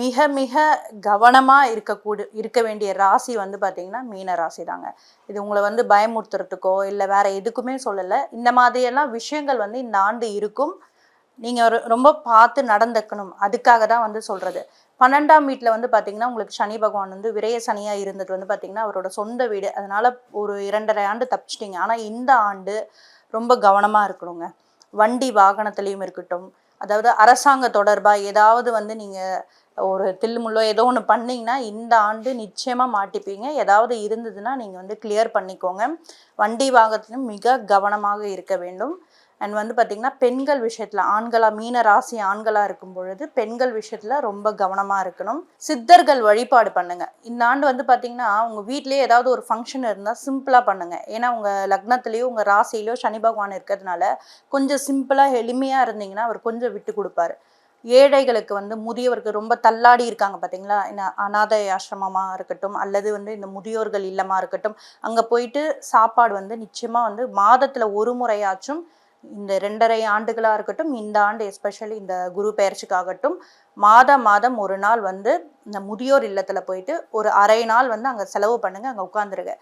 மிக மிக கவனமாக இருக்க வேண்டிய ராசி வந்து பார்த்திங்கன்னா மீன ராசி தாங்க. இது உங்களை வந்து பயமுறுத்துறதுக்கோ இல்லை வேற எதுக்குமே சொல்லலை. இந்த மாதிரியெல்லாம் விஷயங்கள் வந்து இந்த ஆண்டு இருக்கும். நீங்கள் ரொம்ப பார்த்து நடந்துக்கணும். அதுக்காக தான் வந்து சொல்கிறது. 12ஆம் வீட்டில் வந்து பார்த்திங்கன்னா உங்களுக்கு சனி பகவான் வந்து விரய சனியாக இருந்தது வந்து பார்த்திங்கன்னா அவரோட சொந்த வீடு. அதனால் ஒரு 2.5 ஆண்டு தப்பிச்சிட்டிங்க. ஆனால் இந்த ஆண்டு ரொம்ப கவனமாக இருக்கணுங்க. வண்டி வாகனத்துலேயும் இருக்கட்டும், அதாவது அரசாங்க தொடர்பாக ஏதாவது வந்து நீங்கள் ஒரு தில்லுமுள்ளோ ஏதோ ஒன்று பண்ணிங்கன்னா இந்த ஆண்டு நிச்சயமாக மாட்டிப்பீங்க. ஏதாவது இருந்ததுன்னா நீங்கள் வந்து கிளியர் பண்ணிக்கோங்க. வண்டி வாகனத்திலும் மிக கவனமாக இருக்க வேண்டும். அண்ட் வந்து பார்த்திங்கன்னா பெண்கள் விஷயத்தில் ஆண்களாக மீன ராசி ஆண்களாக இருக்கும் பொழுது பெண்கள் விஷயத்தில் ரொம்ப கவனமாக இருக்கணும். சித்தர்கள் வழிபாடு பண்ணுங்கள். இந்த ஆண்டு வந்து பார்த்திங்கன்னா உங்கள் வீட்லேயே ஏதாவது ஒரு ஃபங்க்ஷன் இருந்தால் சிம்பிளாக பண்ணுங்கள். ஏன்னா உங்கள் லக்னத்துலேயோ உங்கள் ராசியிலையோ சனி பகவான் இருக்கிறதுனால கொஞ்சம் சிம்பிளாக எளிமையாக இருந்தீங்கன்னா அவர் கொஞ்சம் விட்டு கொடுப்பாரு. ஏழைகளுக்கு வந்து முதியவருக்கு ரொம்ப தள்ளாடி இருக்காங்க பார்த்தீங்களா, இந்த அநாதை ஆசிரமமாக இருக்கட்டும் அல்லது வந்து இந்த முதியோர்கள் இல்லமாக இருக்கட்டும், அங்கே போயிட்டு சாப்பாடு வந்து நிச்சயமாக வந்து மாதத்தில் ஒரு முறையாச்சும் இந்த 2.5 ஆண்டுகளாக இருக்கட்டும், இந்த ஆண்டு எஸ்பெஷலி இந்த குரு பெயர்ச்சிக்காகட்டும், மாதம் ஒரு நாள் வந்து இந்த முதியோர் இல்லத்தில் போயிட்டு ஒரு அரை நாள் வந்து அங்கே செலவு பண்ணுங்க, அங்கே உட்காந்துருங்க.